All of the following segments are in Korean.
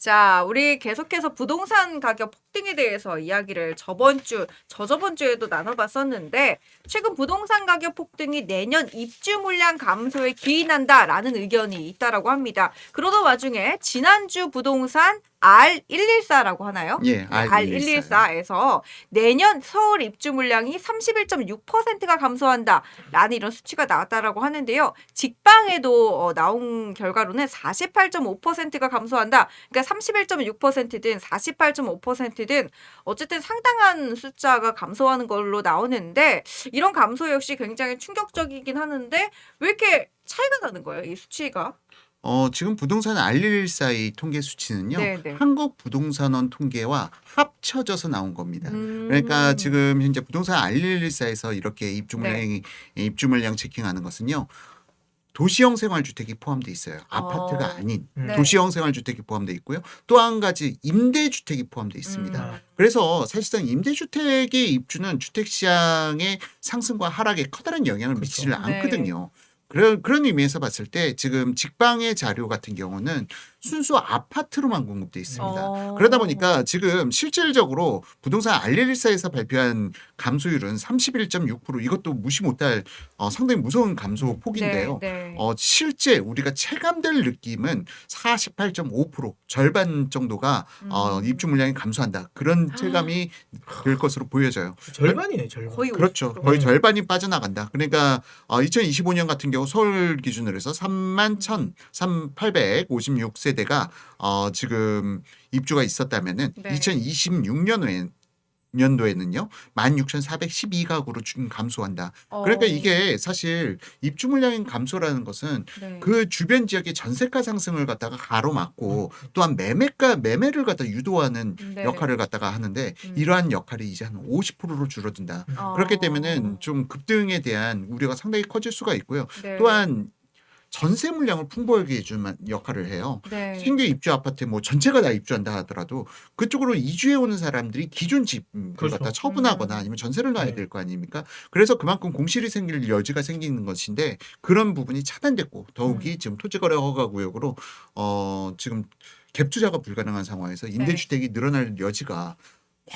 자, 우리 계속해서 부동산 가격 폭등에 대해서 이야기를 저저번 주에도 나눠봤었는데, 최근 부동산 가격 폭등이 내년 입주 물량 감소에 기인한다라는 의견이 있다라고 합니다. 그러던 와중에 지난주 부동산 R114라고 하나요? 예, R114요. R114에서 내년 서울 입주 물량이 31.6%가 감소한다라는 이런 수치가 나왔다라고 하는데요. 직방에도 나온 결과로는 48.5%가 감소한다. 그러니까 31.6%든 48.5%든 어쨌든 상당한 숫자가 감소하는 걸로 나오는데, 이런 감소 역시 굉장히 충격적이긴 하는데 왜 이렇게 차이가 나는 거예요, 이 수치가? 지금 부동산 R114의 통계 수치는요. 네네. 한국부동산원 통계와 합쳐져서 나온 겁니다. 그러니까 지금 현재 부동산 R114에서 이렇게 입주 물량 체킹하는 것은요. 도시형 생활주택이 포함되어 있어요. 아파트가 아닌 네. 도시형 생활주택이 포함되어 있고요. 또 한 가지 임대주택이 포함되어 있습니다. 그래서 사실상 임대주택의 입주는 주택시장의 상승과 하락에 커다란 영향을 미치지 그렇죠. 않거든요. 그런 의미에서 봤을 때 지금 직방의 자료 같은 경우는 순수 아파트로만 공급되어 있습니다. 그러다 보니까 지금 실질적으로 부동산 R114에서 발표한 감소율은 31.6%, 이것도 무시 못할 상당히 무서운 감소 폭인데요. 네. 실제 우리가 체감될 느낌은 48.5%, 절반 정도가 입주 물량이 감소한다. 그런 체감이 될 것으로 보여져요. 절반이네, 절반. 거의 그렇죠. 50%. 거의 절반이 빠져나간다. 그러니까 2025년 같은 경우 서울 기준으로 해서 31,856세대가 지금 입주가 있었다면은 네. 2026년도에는요 16,412가구로 좀 감소한다. 그러니까 이게 사실 입주 물량 감소라는 것은 네. 그 주변 지역의 전세가 상승을 갖다가 가로막고 또한 매매를 갖다 유도하는 네. 역할을 갖다가 하는데 이러한 역할이 이제 한 50%로 줄어든다. 아. 그렇기 때문에는 좀 급등에 대한 우려가 상당히 커질 수가 있고요. 네. 또한 전세 물량을 풍부하게 해주는 역할을 해요. 네. 신규 입주 아파트 뭐 전체가 다 입주한다 하더라도 그쪽으로 이주해 오는 사람들이 기존 집을 그렇죠. 갖다 처분하거나 아니면 전세를 놔야 네. 될 거 아닙니까? 그래서 그만큼 공실이 생길 여지가 생기는 것인데 그런 부분이 차단됐고 더욱이 지금 토지거래 허가 구역으로 지금 갭 투자가 불가능한 상황에서 임대주택이 늘어날 여지가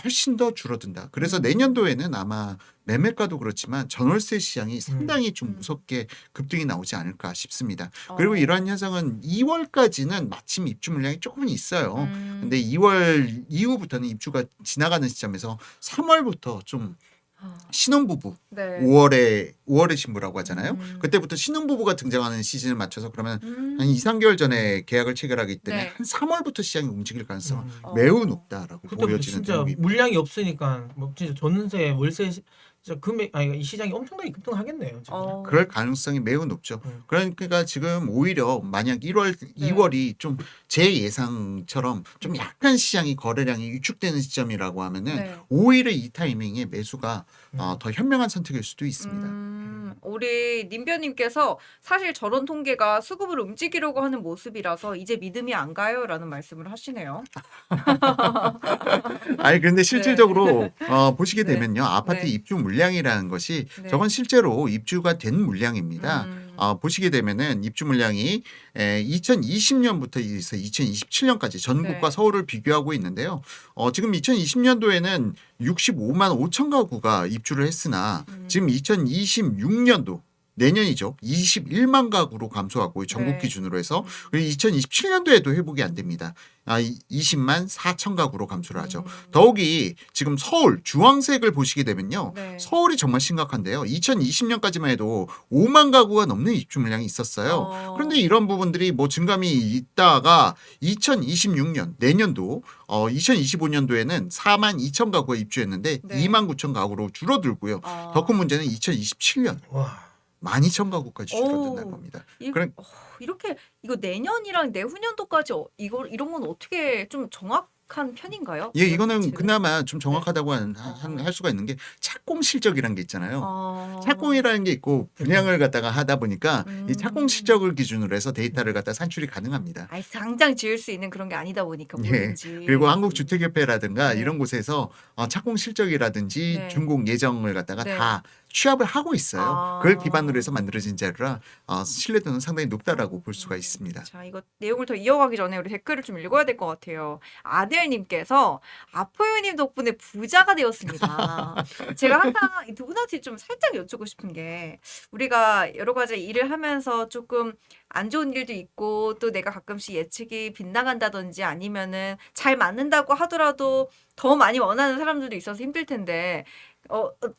훨씬 더 줄어든다. 그래서 내년도에는 아마 매매가도 그렇지만 전월세 시장이 상당히 좀 무섭게 급등이 나오지 않을까 싶습니다. 그리고 이러한 현상은 2월까지는 마침 입주 물량이 조금은 있어요. 근데 2월 이후부터는 입주가 지나가는 시점에서 3월부터 좀 신혼부부 네. 5월에 신부라고 하잖아요. 그때부터 신혼부부가 등장하는 시즌을 맞춰서 그러면 한 2, 3개월 전에 계약을 체결하기 때문에 네. 한 3월부터 시장이 움직일 가능성은 음. 매우 높다라고 그때부터 보여지는 진짜 대목입니다. 물량이 없으니까 뭐 진짜 전세, 월세 진짜 이 시장이 엄청나게 급등하겠네요. 지금. 그럴 가능성이 매우 높죠. 그러니까 지금 오히려 만약 2월이 좀 제 예상처럼 좀 약간 시장이 거래량이 위축되는 시점이라고 하면은 네. 오히려 이 타이밍에 매수가 더 현명한 선택일 수도 있습니다. 우리 님변님께서 사실 저런 통계가 수급을 움직이려고 하는 모습이라서 이제 믿음이 안 가요라는 말씀을 하시네요. 아니 그런데 실질적으로 보시게 네. 되면요 아파트 네. 입주 물량이라는 것이 네. 저건 실제로 입주가 된 물량입니다. 보시게 되면은 입주 물량이 2020년부터 해서 2027년까지 전국과 네. 서울을 비교하고 있는데요. 지금 2020년도에는 65만 5천 가구가 입주를 했으나 지금 2026년도 내년이죠. 21만 가구로 감소하고 전국 네. 기준으로 해서 2027년도에도 회복이 안 됩니다. 20만 4천 가구로 감소를 하죠. 더욱이 지금 서울 주황색을 보시게 되면요. 네. 서울이 정말 심각한데요. 2020년까지만 해도 5만 가구가 넘는 입주 물량이 있었어요. 그런데 이런 부분들이 뭐 증감이 있다가 2026년 내년도 2025년도에는 4만 2천 가구가 입주했는데 네. 2만 9천 가구로 줄어들고요. 더 큰 문제는 2027년 와. 12,000가구까지 줄어든다는 오. 겁니다. 이렇게 이거 내년이랑 내후년도까지 이런 건 어떻게 좀 정확한 편인가요? 예, 이거는 지금? 그나마 좀 정확하다고 할 수가 있는 게 착공 실적이라는 게 있잖아요. 네. 착공이라는 게 있고 분양을 갖다가 하다 보니까 이 착공 실적을 기준으로 해서 데이터를 갖다 산출이 가능합니다. 아니, 당장 지을 수 있는 그런 게 아니다 보니까 예. 뭐든지. 그리고 한국주택협회라든가 네. 이런 곳에서 착공 실적이라든지 네. 준공 예정을 갖다가 네. 다 취합을 하고 있어요. 아. 그걸 기반으로 해서 만들어진 자료라 신뢰도는 상당히 높다라고 볼 수가 있습니다. 자, 이거 내용을 더 이어가기 전에 우리 댓글을 좀 읽어야 될 것 같아요. 아들님께서 아포유님 덕분에 부자가 되었습니다. 제가 항상 이 두 분한테 좀 살짝 여쭙고 싶은 게 우리가 여러 가지 일을 하면서 조금 안 좋은 일도 있고 또 내가 가끔씩 예측이 빗나간다든지 아니면은 잘 맞는다고 하더라도 더 많이 원하는 사람들도 있어서 힘들 텐데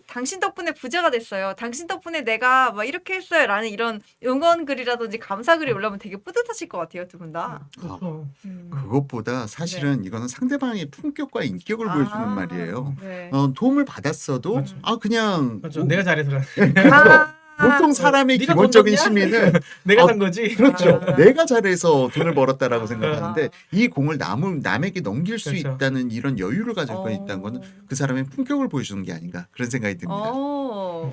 당신 덕분에 부자가 됐어요. 당신 덕분에 내가 막 이렇게 했어요. 라는 이런 응원 글이라든지 감사 글이 올라오면 되게 뿌듯하실 것 같아요. 두 분 다. 그렇죠. 그것보다 사실은 이거는 상대방의 품격과 인격을 아, 보여주는 말이에요. 네. 도움을 받았어도 맞죠. 그냥 그렇죠. 내가 잘해서 아, 보통 사람의 네가 기본적인 돈 줬냐? 심리는 내가 어, 산 거지. 그렇죠. 아. 내가 잘해서 돈을 벌었다라고 생각하는데 이 공을 남에게 넘길 수 그렇죠. 있다는 이런 여유를 가질 거 있다는 거는 그 사람의 품격을 보여주는 게 아닌가 그런 생각이 듭니다.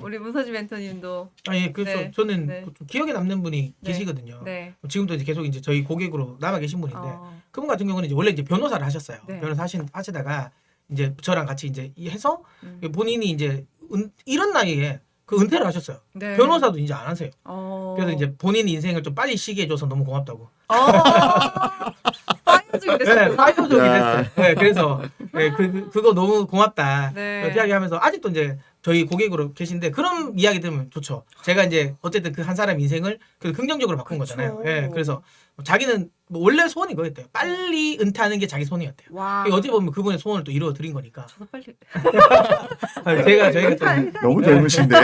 우리 문서지 멘토님도 예, 그래서 네. 저는 네. 좀 기억에 남는 분이 네. 계시거든요. 네. 지금도 이제 계속 이제 저희 고객으로 남아 계신 분인데 어, 그분 같은 경우는 이제 원래 이제 변호사를 하셨어요. 네. 변호사 하시다가 이제 저랑 같이 이제 해서 음. 본인이 이제 이런 나이에 그 은퇴를 하셨어요. 네. 변호사도 이제 안 하세요. 그래서 그래서 이제 본인 인생을 좀 빨리 쉬게 해줘서 너무 고맙다고. 파이어족이 됐어요. 네, 파이터족이 야. 됐어요. 네, 그래서 네, 그거 너무 고맙다. 네. 이야기하면서 아직도 이제 저희 고객으로 계신데 그런 이야기 들으면 좋죠. 제가 이제 어쨌든 그 한 사람 인생을 그 긍정적으로 바꾼 그쵸. 거잖아요. 네, 그래서 자기는 뭐 원래 소원이 그거였대요. 빨리 은퇴하는 게 자기 소원이었대요. 와. 어찌 보면 그분의 소원을 또 이루어 드린 거니까. 저도 빨리. 저희가 좀 너무 젊으신데.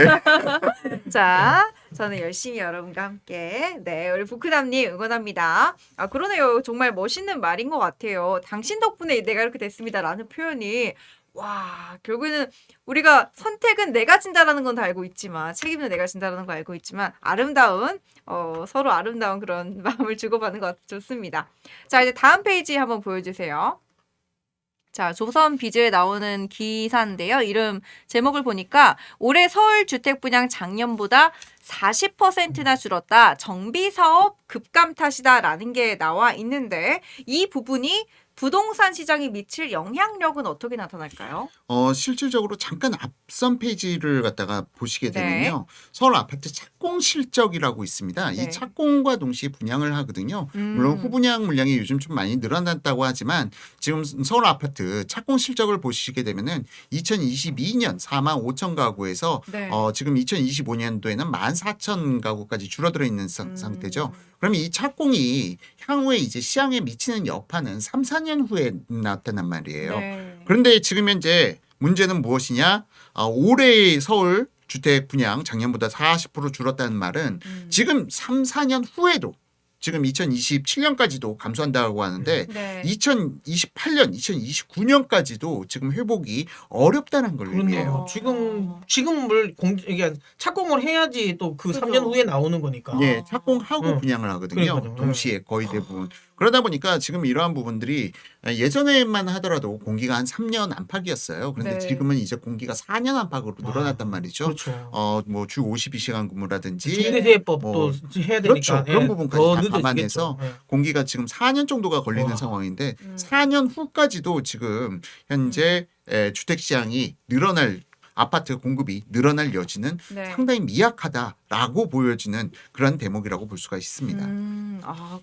자, 저는 열심히 여러분과 함께 우리 부크담님 응원합니다. 그러네요. 정말 멋있는 말인 것 같아요. 당신 덕분에 내가 이렇게 됐습니다라는 표현이 와, 결국에는 우리가 선택은 내가 진다라는 건 다 알고 있지만 책임은 내가 진다라는 거 알고 있지만 아름다운 서로 아름다운 그런 마음을 주고받는 것 같아 좋습니다. 자, 이제 다음 페이지 한번 보여주세요. 자, 조선 비즈에 나오는 기사인데요. 이름 제목을 보니까 올해 서울 주택 분양 작년보다 40%나 줄었다. 정비 사업 급감 탓이다라는 게 나와 있는데 이 부분이 부동산 시장에 미칠 영향력은 어떻게 나타날까요? 실질적으로 잠깐 앞선 페이지를 갖다가 보시게 네. 되면요. 서울 아파트 착공 실적이라고 있습니다. 네. 이 착공과 동시에 분양을 하거든요. 물론 후분양 물량이 요즘 좀 많이 늘어났다고 하지만 지금 서울 아파트 착공 실적을 보시게 되면은 2022년 4만 5천 가구에서 네. 지금 2025년도에는 14,000 가구까지 줄어들어 있는 상태죠. 그러면 이 착공이 향후에 이제 시장에 미치는 여파는 3, 4년 후에 나타난 말이에요. 네. 그런데 지금 현재 문제는 무엇이냐? 올해 서울 주택 분양 작년보다 40% 줄었다는 말은 지금 3, 4년 후에도 지금 2027년까지도 감소한다고 하는데 네. 2028년, 2029년까지도 지금 회복이 어렵다는 걸 의미해요. 그렇네요. 지금을 이게 착공을 해야지 또 그 그죠. 3년 후에 나오는 거니까. 예, 착공하고 응. 분양을 하거든요. 그러니까요. 동시에 거의 대부분. 그러다 보니까 지금 이러한 부분들이 예전에만 하더라도 공기가 한 3년 안팎이었어요. 그런데 네. 지금은 이제 공기가 4년 안팎으로 늘어났단 말이죠. 그렇죠. 뭐 주 52시간 근무라든지 중대재해법도 뭐, 해야 되니까 그렇죠. 그런 예, 부분까지 더 다 늦어지겠죠. 감안해서 예. 공기가 지금 4년 정도가 걸리는 와. 상황인데 4년 후까지도 지금 현재 주택 시장이 늘어날 아파트 공급이 늘어날 여지는 네. 상당히 미약하다라고 보여지는 그런 대목이라고 볼 수가 있습니다.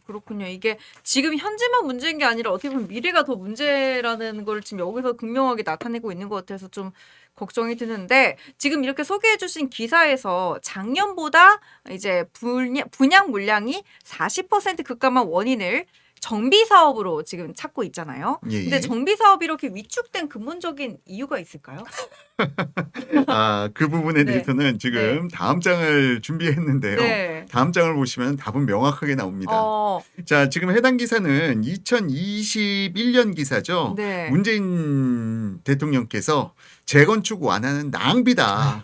그렇군요. 이게 지금 현재만 문제인 게 아니라 어떻게 보면 미래가 더 문제라는 걸 지금 여기서 극명하게 나타내고 있는 것 같아서 좀 걱정이 드는데 지금 이렇게 소개해 주신 기사에서 작년보다 이제 분양 물량이 40% 급감한 원인을 정비 사업으로 지금 찾고 있잖아요. 예, 근데 예. 정비 사업이 이렇게 위축된 근본적인 이유가 있을까요? 그 부분에 네. 대해서는 지금 다음 장을 준비했는데요. 네. 다음 장을 보시면 답은 명확하게 나옵니다. 자, 지금 해당 기사는 2021년 기사죠. 네. 문재인 대통령께서 재건축 완화는 낭비다.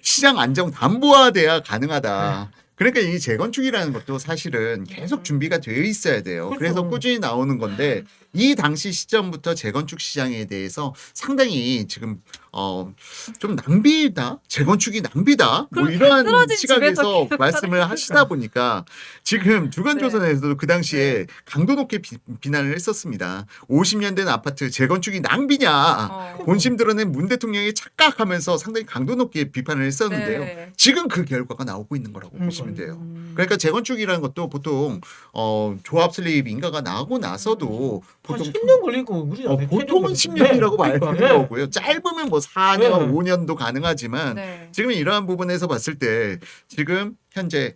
시장 안정 담보화돼야 가능하다. 그러니까 이 재건축이라는 것도 사실은 계속 준비가 되어 있어야 돼요. 그렇죠. 그래서 꾸준히 나오는 건데 이 당시 시점부터 재건축 시장에 대해서 상당히 지금 좀 낭비다, 재건축이 낭비다, 뭐 이러한 쓰러진 시각에서 집에서 계속 말씀을 하시다 보니까 지금 주간조선에서도 그 당시에 강도 높게 비난을 했었습니다. 50년 된 아파트 재건축이 낭비냐, 본심 드러낸 문 대통령이 착각하면서 상당히 강도 높게 비판을 했었는데요. 네. 지금 그 결과가 나오고 있는 거라고 보시면 돼요. 그러니까 재건축이라는 것도 보통 조합 슬립 인가가 나고 나서도 한 보통 10년 걸리고 그러지 않아요? 보통은 10년이라고 말하는 네. 거고요. 짧으면 뭐 4년, 네. 5년도 가능하지만 네. 지금 이러한 부분에서 봤을 때 지금 현재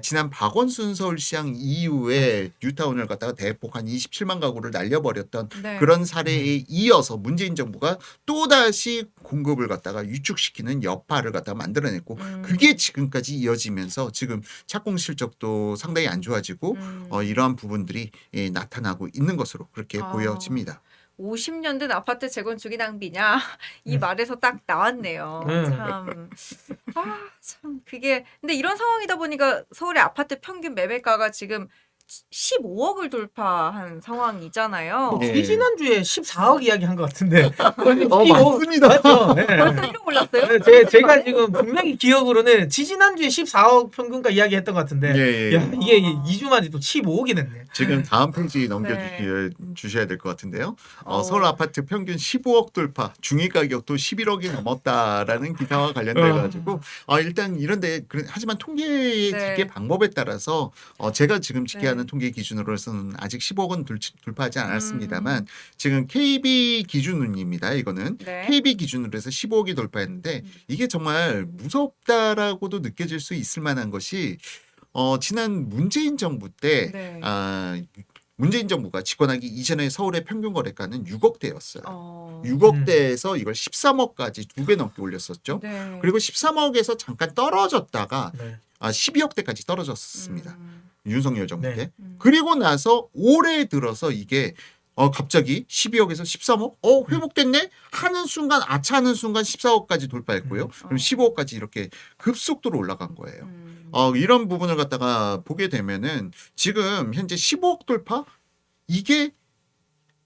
지난 박원순 서울시장 이후에 뉴타운을 갖다가 대폭 한 27만 가구를 날려버렸던 네. 그런 사례에 이어서 문재인 정부가 또다시 공급을 갖다가 유축시키는 여파를 갖다가 만들어냈고 그게 지금까지 이어지면서 지금 착공 실적도 상당히 안 좋아지고 이러한 부분들이 나타나고 있는 것으로 그렇게 보여집니다. 50년 된 아파트 재건축이 낭비냐 이 말에서 딱 나왔네요. 참 그게 근데 이런 상황이다 보니까 서울의 아파트 평균 매매가가 지금 15억을 돌파한 상황이잖아요. 예. 지난주에 14억 이야기 한 것 같은데. 맞습니다. 맞죠? 네. 벌써 1억 올랐어요? 네, 제가 지금 분명히 기억으로는 지난주에 14억 평균가 이야기했던 것 같은데 예, 예. 야, 이게 2주 만에 또 15억이 됐네. 지금 다음 페이지 주셔야 될 것 같은데요. 서울 아파트 평균 15억 돌파, 중위 가격도 11억이 넘었다라는 기사와 관련돼 가지고 일단 이런데 하지만 통계 집계 방법에 따라서 제가 지금 집계하는 통계 기준으로서는 아직 10억은 돌파하지 않았습니다만 지금 KB 기준입니다. 이거는 네. KB 기준으로 해서 15억이 돌파했는데 이게 정말 무섭다라고도 느껴질 수 있을 만한 것이 지난 문재인 정부 때 네. 문재인 정부가 집권하기 이전에 서울의 평균 거래가는 6억대였어요. 6억대에서 이걸 13억까지 2배 넘게 올렸었죠. 네. 그리고 13억에서 잠깐 떨어졌다가 네. 12억대까지 떨어졌습니다. 윤석열 정부 때. 네. 그리고 나서 올해 들어서 이게 갑자기 12억에서 13억? 회복됐네? 하는 순간 아차하는 순간 14억까지 돌파했고요. 그럼 15억까지 이렇게 급속도로 올라간 거예요. 이런 부분을 갖다가 보게 되면은 지금 현재 15억 돌파? 이게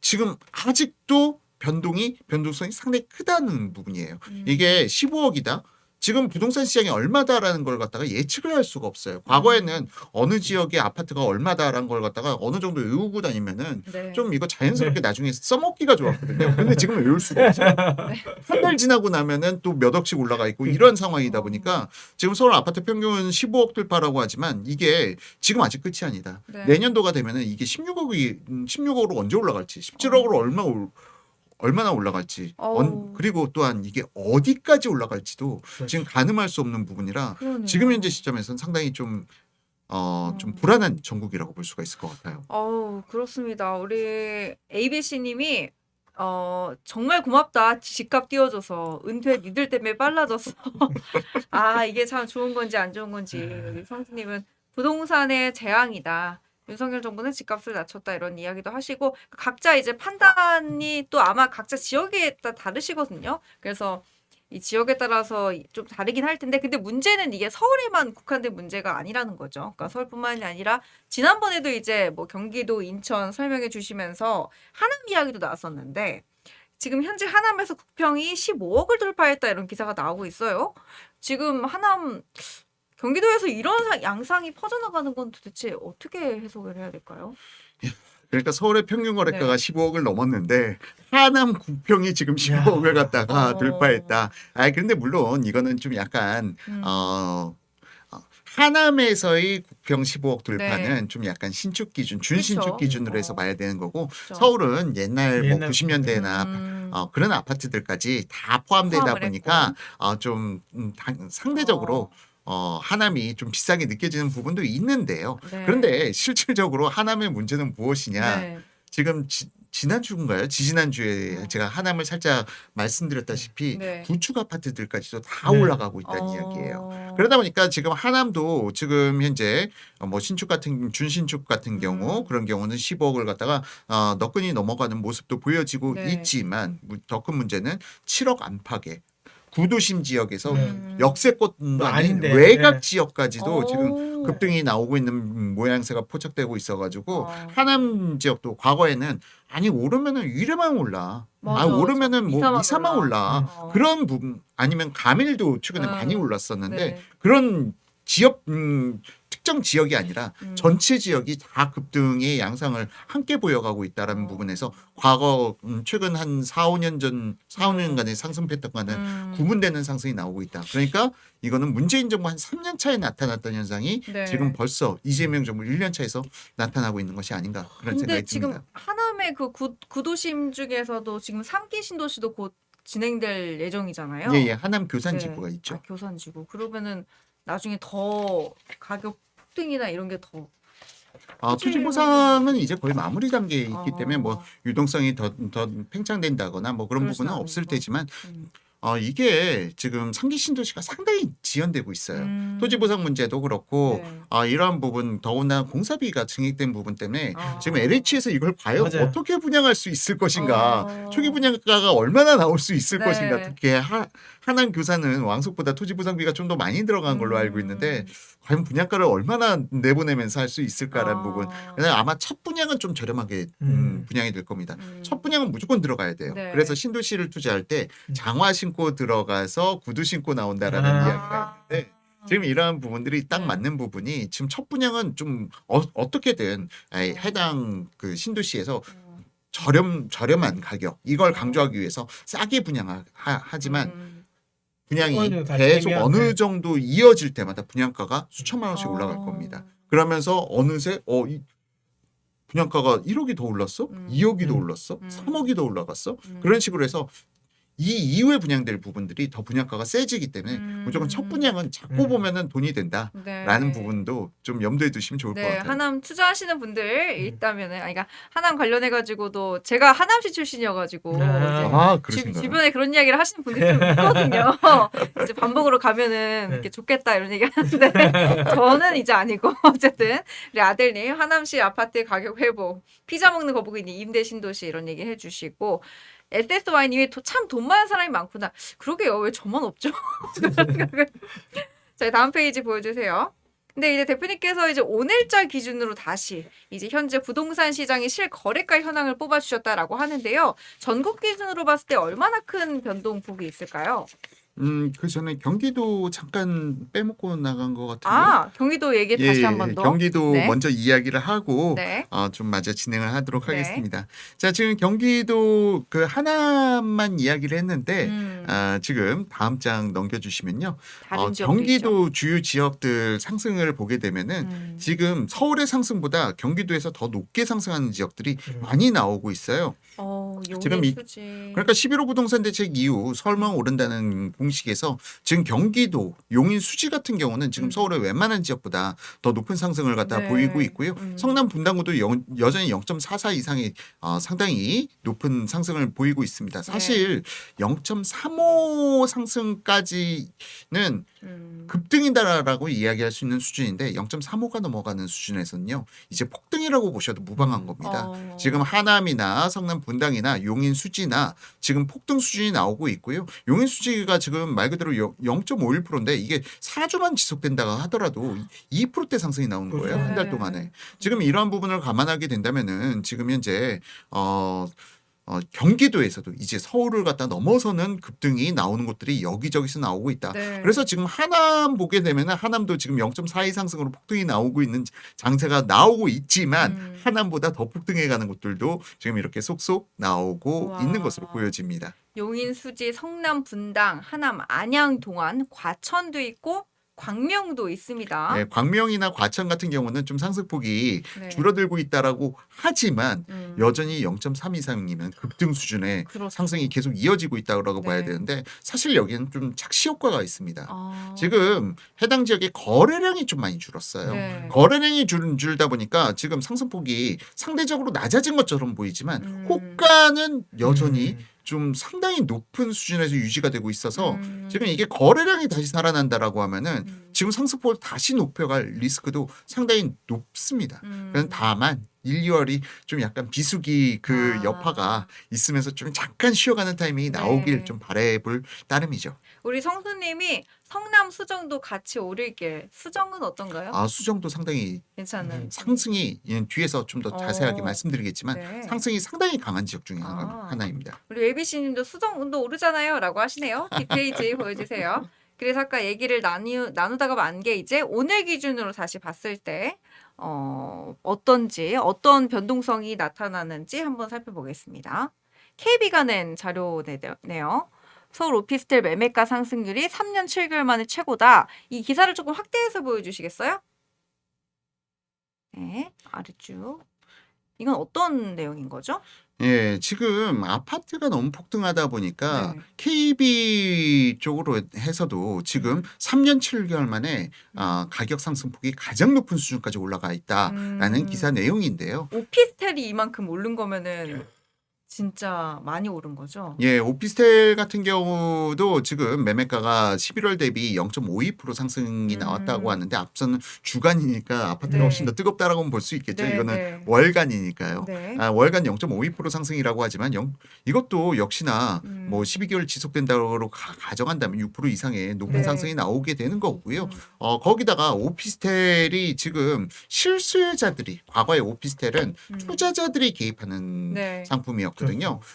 지금 아직도 변동성이 상당히 크다는 부분이에요. 이게 15억이다. 지금 부동산 시장이 얼마다라는 걸 갖다가 예측을 할 수가 없어요. 과거에는 어느 지역의 아파트가 얼마다라는 걸 갖다가 어느 정도 외우고 다니면은 네. 좀 이거 자연스럽게 나중에 써먹기가 좋았거든요. 근데 지금은 외울 수가 없어요. 한 달 지나고 나면은 또 몇 억씩 올라가 있고 이런 상황이다 보니까 지금 서울 아파트 평균 15억 돌파라고 하지만 이게 지금 아직 끝이 아니다. 네. 내년도가 되면은 이게 16억으로 언제 올라갈지, 17억으로 얼마나 올라갈지, 그리고 또한 이게 어디까지 올라갈지도 그렇죠. 지금 가늠할 수 없는 부분이라 그러네요. 지금 현재 시점에서는 상당히 좀 불안한 전국이라고 볼 수가 있을 것 같아요. 그렇습니다. 우리 ABC님이 정말 고맙다. 집값 띄워줘서 은퇴 니들 때문에 빨라졌어. 이게 참 좋은 건지 안 좋은 건지. 우리 성수님은 부동산의 재앙이다. 윤석열 정부는 집값을 낮췄다 이런 이야기도 하시고 각자 이제 판단이 또 아마 각자 지역에 따라 다르시거든요. 그래서 이 지역에 따라서 좀 다르긴 할 텐데 근데 문제는 이게 서울에만 국한된 문제가 아니라는 거죠. 그러니까 서울뿐만이 아니라 지난번에도 이제 뭐 경기도, 인천 설명해 주시면서 하남 이야기도 나왔었는데 지금 현재 하남에서 국평이 15억을 돌파했다 이런 기사가 나오고 있어요. 지금 하남 경기도에서 이런 양상이 퍼져나가는 건 도대체 어떻게 해석을 해야 될까요? 그러니까 서울의 평균 거래가가 네. 15억을 넘었는데 하남 국평이 지금 15억을 갖다가 돌파했다. 그런데 물론 이거는 좀 약간 하남에서의 국평 15억 돌파는 좀 약간 신축 기준, 준신축 그쵸. 기준으로 해서 봐야 되는 거고 그쵸. 서울은 옛날 뭐 옛날 90년대나 그런 아파트들까지 다 포함되다 포함을 보니까 좀 상대적으로 하남이 좀 비싸게 느껴지는 부분도 있는데요. 네. 그런데 실질적으로 하남의 문제는 무엇이냐? 네. 지금 지난주인가요? 지지난주에 제가 하남을 살짝 말씀드렸다시피 네. 구축 아파트들까지도 다 네. 올라가고 있다는 이야기예요. 그러다 보니까 지금 하남도 지금 현재 뭐 신축 같은 준신축 같은 경우 그런 경우는 15억을 갖다가 너끈히 넘어가는 모습도 보여지고 네. 있지만 더 큰 문제는 7억 안팎의 구도심 지역에서 네. 역세권도 아닌 아닌데. 외곽 네. 지역까지도 지금 급등이 나오고 있는 모양새가 포착되고 있어가지고 하남 지역도 과거에는 아니 오르면은 위례만 올라. 맞아, 오르면은 뭐 맞아. 2,3만 올라. 그런 부분 아니면 가밀도 최근에 많이 올랐었는데 네. 그런 지역 특정 지역이 아니라 전체 지역이 다 급등의 양상을 함께 보여가고 있다라는 부분에서 과거 최근 한 4, 5년간의 상승 패턴과는 구분되는 상승이 나오고 있다. 그러니까 이거는 문재인 정부 한 3년 차에 나타났던 현상이 네. 지금 벌써 이재명 정부 1년 차에서 나타나고 있는 것이 아닌가 그런 근데 생각이 지금 듭니다. 하남의 그 구도심 중에서도 지금 3기 신도시도 곧 진행될 예정이잖아요. 예, 하남 교산 네. 지구가 있죠. 교산지구. 그러면은 나중에 더 가격 폭등이나 이런 게 더 토지 보상은 이제 거의 마무리 단계에 있기 때문에 뭐 아. 유동성이 더 팽창된다거나 뭐 그런 그럴 수는 부분은 없을 없는 거. 테지만 음. 이게 지금 상기 신도시가 상당히 지연되고 있어요. 토지 보상 문제도 그렇고 네. 이러한 부분 더구나 공사비가 증액된 부분 때문에 지금 아. LH에서 이걸 과연 맞아요. 어떻게 분양할 수 있을 것인가, 어. 초기 분양가가 얼마나 나올 수 있을 네. 것인가. 특히 하남 교사는 왕숙보다 토지 보상비가 좀 더 많이 들어간 걸로 알고 있는데 과연 분양가를 얼마나 내보내면서 할 수 있을까라는 부분. 왜냐면 아마 첫 분양은 좀 저렴하게 분양이 될 겁니다. 첫 분양은 무조건 들어가야 돼요. 네. 그래서 신도시를 투자할 때 장화 신고 들어가서 구두 신고 나온다라는 아. 이야기가 있는데 지금 이러한 부분들이 딱 네. 맞는 부분이 지금 첫 분양은 좀 어떻게든 해당 그 신도시에서 저렴한 가격 이걸 강조하기 위해서 싸게 분양하지만 분양이 어느 다 계속 되면, 어느 네. 정도 이어질 때마다 분양가가 수천만 원씩 올라갈 겁니다. 그러면서 어느새 이 분양가가 1억이 더 올랐어? 2억이 더 올랐어? 3억이 더 올라갔어? 그런 식으로 해서 이 이후에 분양될 부분들이 더 분양가가 세지기 때문에 무조건 첫 분양은 작고 보면은 돈이 된다라는 부분도 좀 염두에 두시면 좋을 것 네, 같아요. 하남 투자하시는 분들 있다면은, 그러니까 하남 관련해 가지고도 제가 하남시 출신이어가지고 이제 그러신가요? 주변에 그런 이야기를 하시는 분들이 좀 있거든요. 이제 반복으로 가면은 네. 이렇게 좋겠다 이런 얘기 하는데 저는 이제 아니고 어쨌든 우리 아들님 하남시 아파트 가격 회복, 피자 먹는 거북이님 임대 신도시 이런 얘기 해주시고. SSY님이 참 돈 많은 사람이 많구나. 그러게요. 왜 저만 없죠? 자, 다음 페이지 보여주세요. 근데 이제 대표님께서 이제 오늘자 기준으로 다시 이제 현재 부동산 시장의 실거래가 현황을 뽑아주셨다라고 하는데요. 전국 기준으로 봤을 때 얼마나 큰 변동폭이 있을까요? 그 전에 경기도 잠깐 빼먹고 나간 것 같은데. 경기도 얘기 다시 한 번 더. 경기도 네. 먼저 이야기를 하고 네. 좀 마저 진행을 하도록 네. 하겠습니다. 자, 지금 경기도 그 하나만 이야기를 했는데 지금 다음 장 넘겨주시면요. 다른 지역도 경기도 주요 지역들 상승을 보게 되면은 있죠. 지금 서울의 상승보다 경기도에서 더 높게 상승하는 지역들이 많이 나오고 있어요. 지금 수지. 그러니까 11호 부동산 대책 이후 서울만 오른다는 공식에서 지금 경기도 용인 수지 같은 경우는 지금 서울의 웬만한 지역보다 더 높은 상승을 갖다 네. 보이고 있고요. 성남 분당구도 여전히 0.44 이상의 상당히 높은 상승을 보이고 있습니다. 사실 0.35 상승까지는 급등이다라고 이야기할 수 있는 수준인데 0.35가 넘어가는 수준에서는요. 이제 폭등이라고 보셔도 무방한 겁니다. 지금 하남이나 성남 분당이나 용인 수지나 지금 폭등 수준이 나오고 있고요. 용인 수지가 지금 말 그대로 0.51%인데 이게 4주만 지속된다고 하더라도 2%대 상승이 나오는 거예요. 한 달 동안에. 지금 이러한 부분을 감안하게 된다면은 지금 현재 경기도에서도 이제 서울을 갖다 넘어서는 급등이 나오는 곳들이 여기저기서 나오고 있다. 네. 그래서 지금 하남 보게 되면은 하남도 지금 0.42 상승으로 폭등이 나오고 있는 장세가 나오고 있지만 하남보다 더 폭등해가는 곳들도 지금 이렇게 속속 나오고 있는 것으로 보여집니다. 용인, 수지, 성남, 분당, 하남, 안양, 동안, 과천도 있고 광명도 있습니다. 네, 광명이나 과천 같은 경우는 좀 상승폭이 네. 줄어들고 있다라고 하지만 여전히 0.3 이상이면 급등 수준의 그렇죠. 상승이 계속 이어지고 있다고 네. 봐야 되는데 사실 여기는 좀 착시 효과가 있습니다. 아. 지금 해당 지역의 거래량이 좀 많이 줄었어요. 네. 거래량이 줄다 보니까 지금 상승폭이 상대적으로 낮아진 것처럼 보이지만 호가는 여전히 좀 상당히 높은 수준에서 유지가 되고 있어서 지금 이게 거래량이 다시 살아난다라고 하면은 지금 상승폭을 다시 높여갈 리스크도 상당히 높습니다. 다만 1, 2월이 좀 약간 비수기 그 아. 여파가 있으면서 좀 잠깐 쉬어가는 타이밍이 나오길 네. 좀 바라볼 따름이죠. 우리 성수님이 성남 수정도 같이 오르길. 수정은 어떤가요? 아, 수정도 상당히 괜찮은. 상승이 뒤에서 좀 더 자세하게 어. 말씀드리겠지만 네. 상승이 상당히 강한 지역 중에 아. 하나입니다. 우리 ABC님도 수정운도 오르잖아요 라고 하시네요. 뒷페이지 보여주세요. 그래서 아까 얘기를 나누다가 만 게 이제 오늘 기준으로 다시 봤을 때 어떤지 어떤 변동성이 나타나는지 한번 살펴보겠습니다. KB가 낸 자료네요. 서울 오피스텔 매매가 상승률이 3년 7개월 만에 최고다. 이 기사를 조금 확대해서 보여주시겠어요? 네, 아래쪽. 이건 어떤 내용인 거죠? 예, 지금 아파트가 너무 폭등하다 보니까 네. KB 쪽으로 해서도 지금 3년 7개월 만에 가격 상승폭이 가장 높은 수준까지 올라가 있다라는 기사 내용인데요. 오피스텔이 이만큼 오른 거면은 진짜 많이 오른 거죠? 예, 오피스텔 같은 경우도 지금 매매가가 11월 대비 0.52% 상승이 나왔다고 하는데 앞서는 주간이니까 아파트가 네. 훨씬 더 뜨겁다라고 볼 수 있겠죠. 네, 이거는 네. 월간이니까요. 네. 월간 0.52% 상승이라고 하지만 이것도 역시나 뭐 12개월 지속된다고 가정한다면 6% 이상의 높은 네. 상승이 나오게 되는 거고요. 거기다가 오피스텔이 지금 실수요자들이 과거의 오피스텔은 투자자들이 개입하는 네. 상품이었거든요.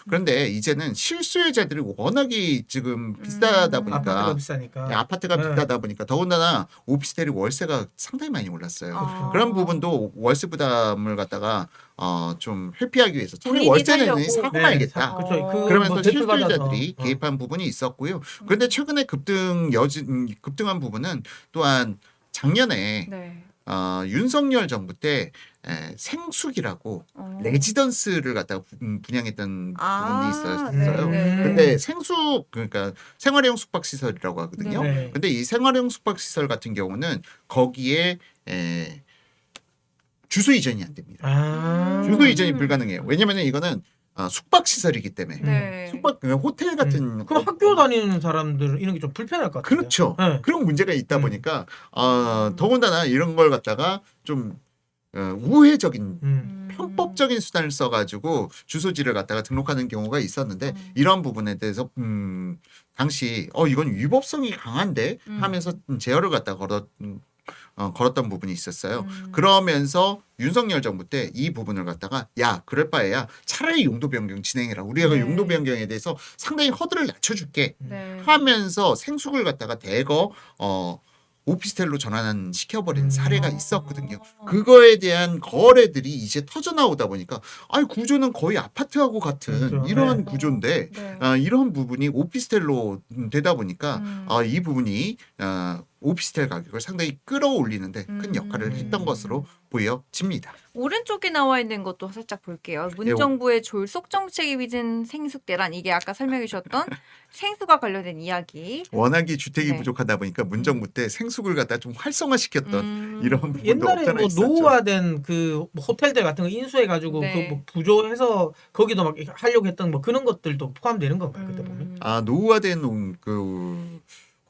그런데 이제는 실수요자들이 워낙에 지금 비싸다 보니까 아파트가 비싸니까. 아파트가 네. 비싸다 보니까 더군다나 오피스텔이 월세가 상당히 많이 올랐어요. 아. 그런 부분도 월세 부담을 갖다가 좀 회피하기 위해서 차라리 본인이 월세는 살려고. 사고 네, 말겠다. 그렇죠. 그 그러면서 뭐 대출 받아서. 실수요자들이 개입한 부분이 있었고요. 그런데 최근에 급등한 부분은 또한 작년에 네. 윤석열 정부 때 생숙이라고 레지던스를 갖다가 분양했던 부분이 있었어요. 네, 네. 근데 생숙 그러니까 생활형 숙박 시설이라고 하거든요. 네. 근데 이 생활형 숙박 시설 같은 경우는 거기에 주소 이전이 안 됩니다. 주소 이전이 불가능해요. 왜냐면은 이거는 숙박 시설이기 때문에 네. 숙박 그러니까 호텔 같은 그럼 학교 다니는 사람들 이런 게 좀 불편할 것 같아요. 그렇죠. 네. 그런 문제가 있다 보니까 더군다나 이런 걸 갖다가 좀 우회적인 편법적인 수단을 써가지고 주소지를 갖다가 등록하는 경우가 있었는데 이런 부분에 대해서 당시 이건 위법성이 강한데 하면서 제어를 갖다가 걸었던 부분이 있었어요. 그러면서 윤석열 정부 때 이 부분을 갖다가 야 그럴 바에야 차라리 용도 변경 진행해라. 우리가 네. 용도 변경에 대해서 상당히 허들을 낮춰줄게 네. 하면서 생숙을 갖다가 대거 오피스텔로 전환 시켜버린 사례가 있었거든요. 그거에 대한 거래들이 이제 터져 나오다 보니까 구조는 거의 아파트하고 같은 그렇죠. 이러한 네. 구조인데 네. 이런 부분이 오피스텔로 되다 보니까 이 부분이 오피스텔 가격을 상당히 끌어올리는데 큰 역할을 했던 것으로 보여집니다. 오른쪽에 나와 있는 것도 살짝 볼게요. 문정부의 졸속 정책이 빚은 생숙대란 이게 아까 설명해 주셨던 생수가 관련된 이야기. 워낙에 주택이 네. 부족하다 보니까 문정부 때 생숙을 갖다 좀 활성화시켰던 이런 부분도 옛날에 없잖아 뭐 있었죠. 노후화된 그 호텔들 같은 거 인수해가지고 네. 그 뭐 부조해서 거기도 막 하려고 했던 뭐 그런 것들도 포함되는 건가요 그때 보면? 노후화된 그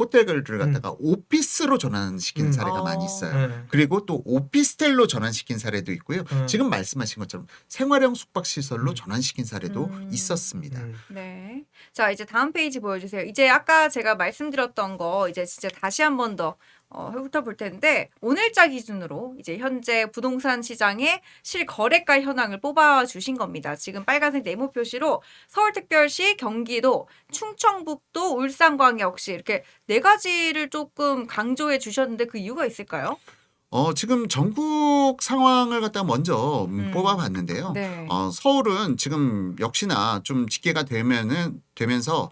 호텔을 갖다가 오피스로 전환시킨 사례가 많이 있어요. 네. 그리고 또 오피스텔로 전환시킨 사례도 있고요. 지금 말씀하신 것처럼 생활형 숙박시설로 전환시킨 사례도 있었습니다. 네. 자, 이제 다음 페이지 보여주세요. 이제 아까 제가 말씀드렸던 거 이제 진짜 다시 한 번 더 훑어볼 텐데 오늘자 기준으로 이제 현재 부동산 시장의 실거래가 현황을 뽑아 주신 겁니다. 지금 빨간색 네모 표시로 서울특별시, 경기도, 충청북도, 울산광역시 이렇게 네 가지를 조금 강조해 주셨는데 그 이유가 있을까요? 지금 전국 상황을 갖다 먼저 뽑아봤는데요. 네. 서울은 지금 역시나 좀 집계가 되면서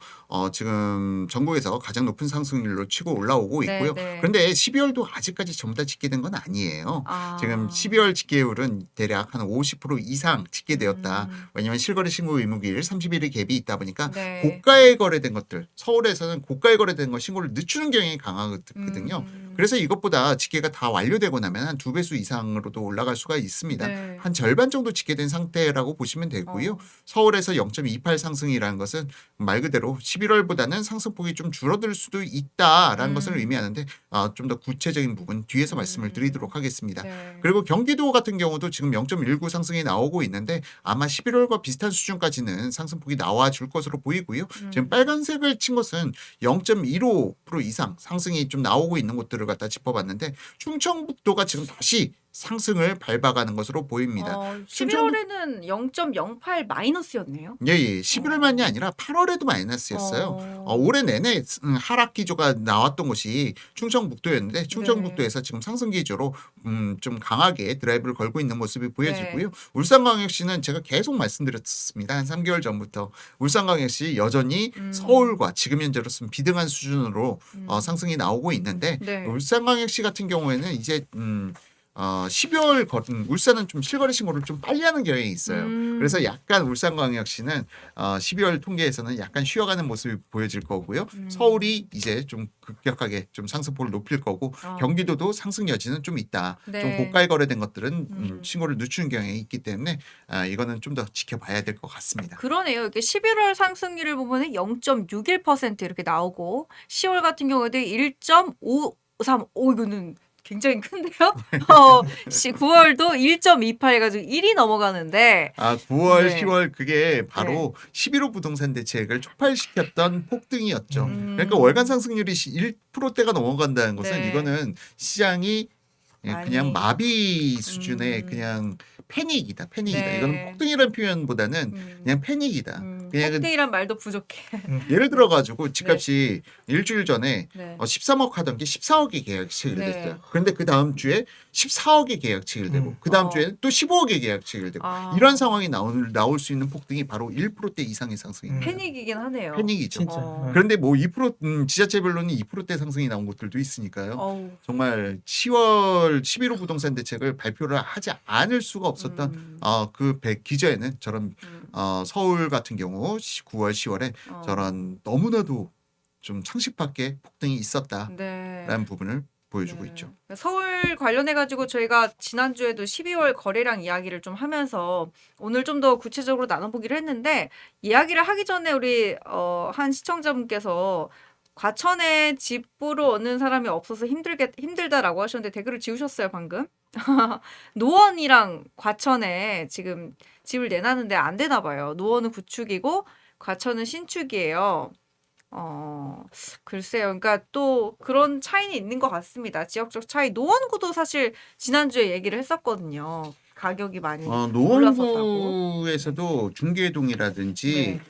지금 전국에서 가장 높은 상승률로 치고 올라오고 네, 있고요. 네. 그런데 12월도 아직까지 전부 다 집계된 건 아니에요. 지금 12월 집계율은 대략 한 50% 이상 집계되었다. 왜냐하면 실거래 신고 의무기일 30일의 갭이 있다 보니까 네. 고가에 거래된 것들 서울에서는 고가에 거래된 거 신고를 늦추는 경향이 강하거든요. 그래서 이것보다 집계가 다 완료되고 나면 한 2배수 이상으로도 올라갈 수가 있습니다. 네. 한 절반 정도 집계된 상태라고 보시면 되고요. 어. 서울에서 0.28 상승이라는 것은 말 그대로 11월보다는 상승폭이 좀 줄어들 수도 있다라는 것을 의미하는데 좀 더 구체적인 부분 뒤에서 말씀을 드리도록 하겠습니다. 네. 그리고 경기도 같은 경우도 지금 0.19 상승이 나오고 있는데 아마 11월과 비슷한 수준까지는 상승폭이 나와줄 것으로 보이고요. 지금 빨간색을 친 것은 0.15% 이상 상승이 좀 나오고 있는 곳들을 갖다 짚어봤는데 충청북도가 지금 다시 상승을 밟아가는 것으로 보입니다. 11월에는 0.08 마이너스였네요. 예, 11월만이 아니라 8월에도 마이너스였어요. 올해 내내 하락 기조가 나왔던 곳이 충청북도였는데 충청북도에서 지금 상승 기조로 좀 강하게 드라이브를 걸고 있는 모습이 보여지고요. 울산광역시는 제가 계속 말씀드렸습니다. 한 3개월 전부터 울산광역시 여전히 서울과 지금 현재로서는 비등한 수준으로 상승이 나오고 있는데 네. 울산광역시 같은 경우에는 이제 12월 울산은 좀 실거래 신고를 좀 빨리 하는 경향이 있어요. 그래서 약간 울산광역시는 12월 통계에서는 약간 쉬어가는 모습이 보여질 거고요. 서울이 이제 좀 급격하게 좀 상승폭을 높일 거고 경기도도 상승 여지는 좀 있다. 네. 좀 고가에 거래된 것들은 신고를 늦추는 경향이 있기 때문에 이거는 좀 더 지켜봐야 될 것 같습니다. 그러네요. 이렇게 11월 상승률을 보면 0.61% 이렇게 나오고 10월 같은 경우에도 1.53. 이거는 굉장히 큰데요. 9월도 1.28 해가지고 1이 넘어가는데 9월, 네. 10월 그게 바로 11호 부동산 대책을 촉발시켰던 폭등이었죠. 그러니까 월간 상승률이 1%대가 넘어간다는 것은 네. 이거는 시장이 그냥 많이. 마비 수준의 그냥 패닉이다. 네. 이거는 폭등이라는 표현보다는 그냥 패닉이다. 그냥 폭등이란 말도 부족해. 예를 들어 가지고 집값이 일주일 전에 네. 13억 하던 게 14억에 계약 체결됐어요. 네. 그런데 그 다음 주에 14억에 계약 체결되고 그 다음 주에 또 15억에 계약 체결되고 이런 상황이 나올 수 있는 폭등이 바로 1%대 이상의 상승입니다. 패닉이긴 하네요. 패닉이죠. 진짜. 그런데 뭐 2% 지자체별로는 2%대 상승이 나온 곳들도 있으니까요. 어우. 정말 10월 11호 부동산 대책을 발표를 하지 않을 수가 없었던 그 기저에는 저런 서울 같은 경우 9월 10월에 저런 너무나도 좀 상식 밖의 폭등이 있었다라는 네. 부분을 보여주고 있죠. 서울 관련해 가지고 저희가 지난주에도 12월 거래량 이야기를 좀 하면서 오늘 좀 더 구체적으로 나눠보기로 했는데 이야기를 하기 전에 우리 한 시청자분께서 과천에 집 보러 오는 사람이 없어서 힘들다라고 하셨는데 댓글을 지우셨어요 방금. 노원이랑 과천에 지금 집을 내놨는데 안 되나 봐요. 노원은 구축이고 과천은 신축이에요. 글쎄요. 그러니까 또 그런 차이는 있는 것 같습니다. 지역적 차이. 노원구도 사실 지난주에 얘기를 했었거든요. 가격이 많이 올랐었다고. 노원구에서도 중계동이라든지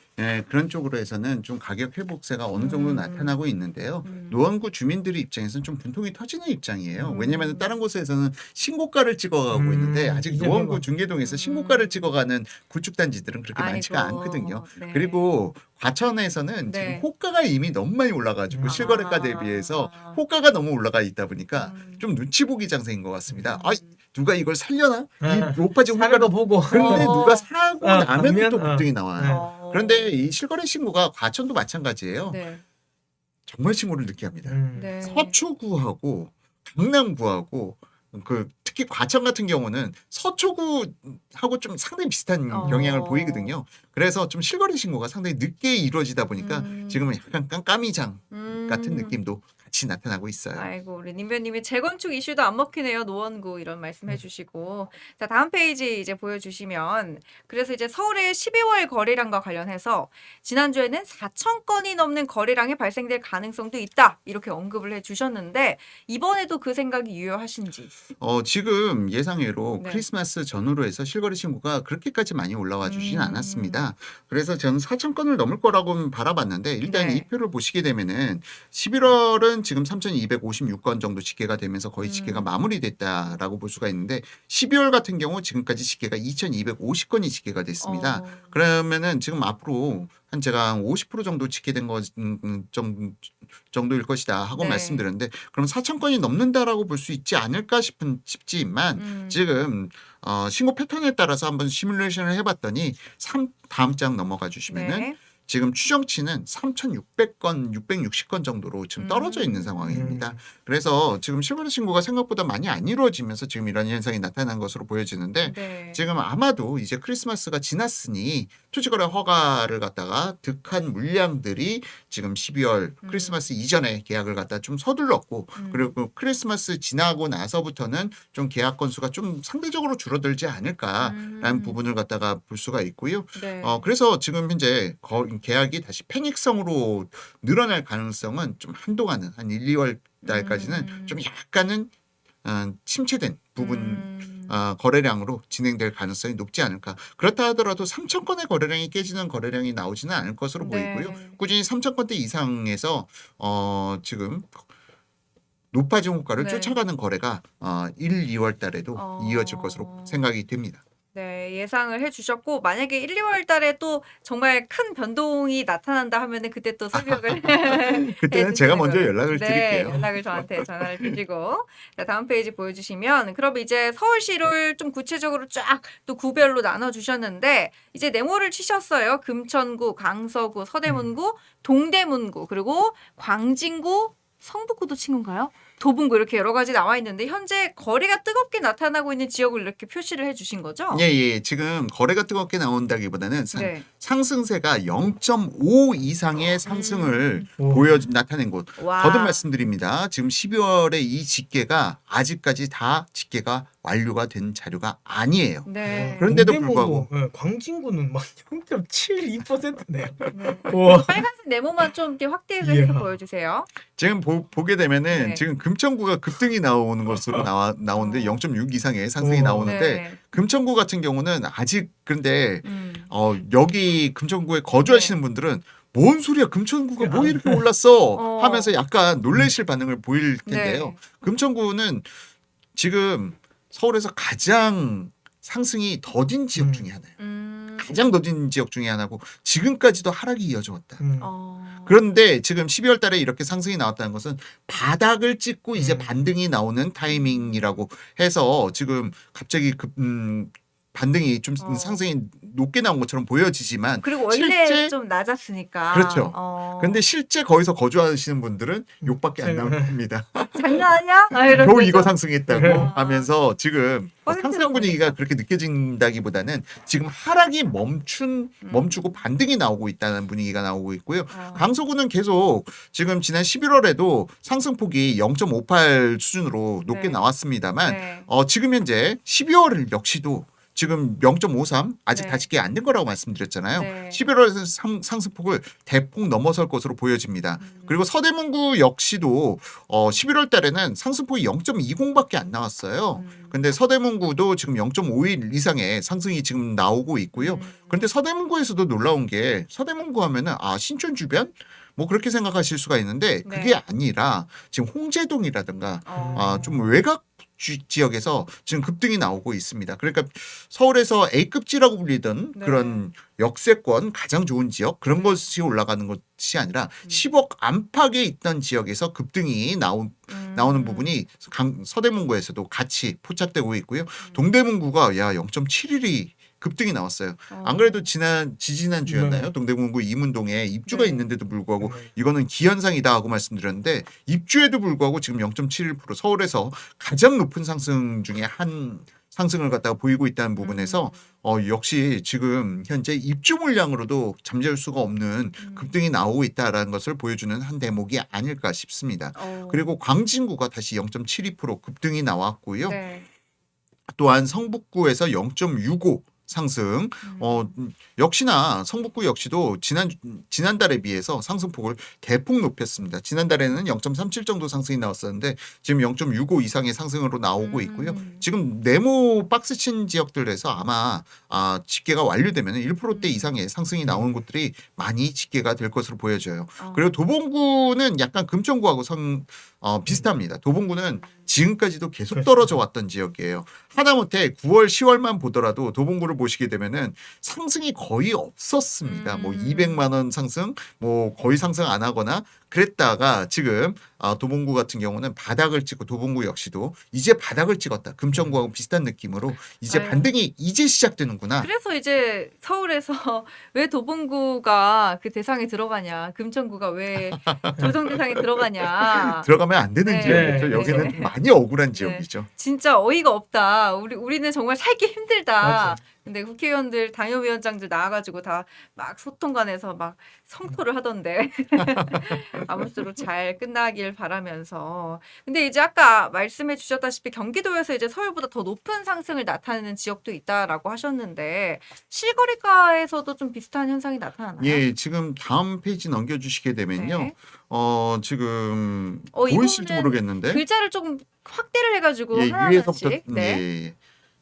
그런 쪽으로 해서는 좀 가격 회복세가 어느 정도 나타나고 있는데요. 노원구 주민들의 입장에서는 좀 분통이 터지는 입장이에요. 왜냐하면 다른 곳에서는 신고가를 찍어가고 있는데 아직 이제 노원구 해봐. 중계동에서 신고가를 찍어가는 구축단지들은 그렇게 많지가 아이고, 않거든요. 네. 그리고 과천에서는 네. 지금 호가가 이미 너무 많이 올라가지고 실거래가 대비해서 호가가 너무 올라가 있다 보니까 좀 눈치 보기 장세인 것 같습니다. 누가 이걸 살려나? 이 높아진 사는 거 호가를 보고. 그런데 누가 사고 나면 그러면, 또 폭등이 나와요. 그런데 이 실거래 신고가 과천도 마찬가지예요. 네. 정말 신고를 늦게 합니다. 네. 서초구하고 강남구하고 특히 과천 같은 경우는 서초구하고 좀 상당히 비슷한 경향을 보이거든요. 그래서 좀 실거래 신고가 상당히 늦게 이루어지다 보니까 지금은 약간 깜깜이장 같은 느낌도 같이 나타나고 있어요. 아이고 우리 님변님이 재건축 이슈도 안 먹히네요. 노원구 이런 말씀해 주시고 자 다음 페이지 이제 보여주시면 그래서 이제 서울의 12월 거래량과 관련해서 지난주에는 4천 건이 넘는 거래량이 발생될 가능성도 있다 이렇게 언급을 해주셨는데 이번에도 그 생각이 유효하신지? 지금 예상외로 네. 크리스마스 전후로 해서 실거래 신고가 그렇게까지 많이 올라와 주진 않았습니다. 그래서 저는 4천 건을 넘을 거라고 바라봤는데 일단 네. 이 표를 보시게 되면은 11월은 지금 3,256건 정도 집계가 되면서 거의 집계가 마무리됐다라고 볼 수가 있는데 12월 같은 경우 지금까지 집계가 2,250건이 집계가 됐습니다. 그러면은 지금 앞으로 제가 50% 정도 집계된 거 정도일 것이다 하고 네. 말씀드렸는데 그럼 4천 건이 넘는다라고 볼 수 있지 않을까 싶지만 지금 신고 패턴에 따라서 한번 시뮬레이션을 해봤더니 다음 장 넘어가 주시면은 네. 지금 추정치는 3,600건, 660건 정도로 지금 떨어져 있는 상황입니다. 그래서 지금 실거래 신고가 생각보다 많이 안 이루어지면서 지금 이런 현상이 나타난 것으로 보여지는데 네. 지금 아마도 이제 크리스마스가 지났으니 토지거래 허가를 갖다가 득한 물량들이 지금 12월 크리스마스 이전에 계약을 갖다 좀 서둘렀고 그리고 크리스마스 지나고 나서부터는 좀 계약 건수가 좀 상대적으로 줄어들지 않을까라는 부분을 갖다가 볼 수가 있고요. 네. 그래서 지금 현재 계약이 다시 팽익성으로 늘어날 가능성은 좀 한동안은 한 1, 2월 달까지는 좀 약간은 침체된 부분 거래량으로 진행될 가능성이 높지 않을까. 그렇다 하더라도 3,000건의 거래량이 깨지는 거래량이 나오지는 않을 것으로 네. 보이고요. 꾸준히 3,000건대 이상에서 지금 높아진 호가를 네. 쫓아가는 거래가 1, 2월 달에도 이어질 것으로 생각이 됩니다. 네, 예상을 해주셨고 만약에 1, 2월 달에 또 정말 큰 변동이 나타난다 하면은 그때 또 설명을 그때는 제가 해주시는 먼저 걸로. 연락을 네, 드릴게요. 연락을 저한테 전화를 주시고 자, 다음 페이지 보여주시면 그럼 이제 서울시를 좀 구체적으로 쫙 또 구별로 나눠주셨는데 이제 네모를 치셨어요. 금천구, 강서구, 서대문구, 동대문구 그리고 광진구, 성북구도 친 건가요? 도봉구 이렇게 여러 가지 나와 있는데 현재 거래가 뜨겁게 나타나고 있는 지역을 이렇게 표시를 해주신 거죠? 예. 지금 거래가 뜨겁게 나온다기보다는 네. 상승세가 0.5 이상의 상승을 나타낸 곳. 와. 거듭 말씀드립니다. 지금 12월에 이 집계가 아직까지 다 집계가 완료가 된 자료가 아니에요. 네. 그런데도 동대문구, 불구하고 예, 광진구는 막 0.72%네요. 네. 와. 빨간색 네모만 좀 이렇게 확대해서 이야. 보여주세요. 지금 보게 되면은 네. 지금 금천구가 급등이 나오는 것으로 나오는데 0.6 이상의 상승이 오. 나오는데 네. 금천구 같은 경우는 아직 그런데 음. 여기 금천구에 거주하시는 분들은 뭔 소리야 금천구가 뭐 이렇게 올랐어 어. 하면서 약간 놀라실 반응을 보일 텐데요. 네. 금천구는 지금 서울에서 가장 상승이 더딘 지역 중에 하나예요. 가장 더딘 지역 중에 하나고 지금까지도 하락이 이어져 왔다. 그런데 지금 12월 달에 이렇게 상승이 나왔다는 것은 바닥을 찍고 이제 반등이 나오는 타이밍이라고 해서 지금 갑자기 반등이 좀 상승이 높게 나온 것처럼 보여지지만 그리고 원래 실제 좀 낮았으니까. 그렇죠. 근데 실제 거기서 거주하시는 분들은 욕밖에 안 생- 나옵니다. 장난 아니야? 이런 겨우 거죠. 이거 상승했다고 아. 하면서 지금 퍼센트로 상승 분위기가 그렇게 느껴진다기보다는 지금 하락이 멈추고 반등이 나오고 있다는 분위기가 나오고 있고요. 강서구는 계속 지금 지난 11월에도 상승폭이 0.58 수준으로 높게 네. 나왔습니다만 네. 지금 현재 12월 역시도 지금 0.53 아직 네. 다 집계 안 된 거라고 말씀드렸잖아요. 네. 11월에서 상승폭을 대폭 넘어설 것으로 보여집니다. 그리고 서대문구 역시도 11월 달에는 상승폭이 0.20밖에 안 나왔어요. 근데 서대문구도 지금 0.51 이상의 상승이 지금 나오고 있고요. 그런데 서대문구에서도 놀라운 게 서대문구 하면은 신촌 주변 뭐 그렇게 생각하실 수가 있는데 네. 그게 아니라 지금 홍제동이라든가 좀 외곽 지역에서 지금 급등이 나오고 있습니다. 그러니까 서울에서 A급지라고 불리던 네. 그런 역세권 가장 좋은 지역 그런 것이 올라가는 것이 아니라 10억 안팎에 있던 지역에서 급등이 나오는 부분이 서대문구에서도 같이 포착되고 있고요. 동대문구가 0.71이 급등이 나왔어요. 안 그래도 지지난 주였나요? 동대문구 이문동에 입주가 네. 있는데도 불구하고 이거는 기현상이다 하고 말씀드렸는데 입주에도 불구하고 지금 0.71% 서울에서 가장 높은 상승 중에 한 상승을 갖다가 보이고 있다는 부분에서 역시 지금 현재 입주 물량으로도 잠재울 수가 없는 급등이 나오고 있다라는 것을 보여주는 한 대목이 아닐까 싶습니다. 그리고 광진구가 다시 0.72% 급등이 나왔고요. 네. 또한 성북구에서 0.65 상승. 역시나 성북구 역시도 지난달에 비해서 상승폭을 대폭 높였습니다. 지난달에는 0.37 정도 상승이 나왔었는데 지금 0.65 이상의 상승으로 나오고 있고요. 지금 네모 박스친 지역들에서 아마 집계가 완료되면 1%대 이상의 상승이 나오는 곳들이 많이 집계가 될 것으로 보여져요. 그리고 도봉구는 약간 금천구하고 비슷합니다. 도봉구는 지금까지도 계속 떨어져 왔던 지역이에요. 하다못해 9월, 10월만 보더라도 도봉구를 보시게 되면은 상승이 거의 없었습니다. 뭐 200만 원 상승, 뭐 거의 상승 안 하거나 그랬다가 지금 도봉구 같은 경우는 바닥을 찍고 도봉구 역시도 이제 바닥을 찍었다. 금천구하고 비슷한 느낌으로 이제 아유. 반등이 이제 시작되는구나. 그래서 이제 서울에서 왜 도봉구가 그 대상에 들어가냐, 금천구가 왜 조정 대상에 들어가냐. 들어가면 안 되는 네. 지역이죠. 네. 여기는 네. 많이 억울한 네. 지역이죠. 진짜 어이가 없다. 우리는 정말 살기 힘들다. 맞아. 근데 국회의원들, 당협위원장들 나와가지고 다 막 소통관에서 막 성토를 하던데 아무쪼록 잘 끝나길 바라면서. 근데 이제 아까 말씀해 주셨다시피 경기도에서 이제 서울보다 더 높은 상승을 나타내는 지역도 있다라고 하셨는데 실거래가에서도 좀 비슷한 현상이 나타나나요? 예, 지금 다음 페이지 넘겨주시게 되면요. 네. 지금 보이실지 이거는 모르겠는데. 글자를 조금 확대를 해가지고 예, 하나하나씩. 위에서부터 네. 예.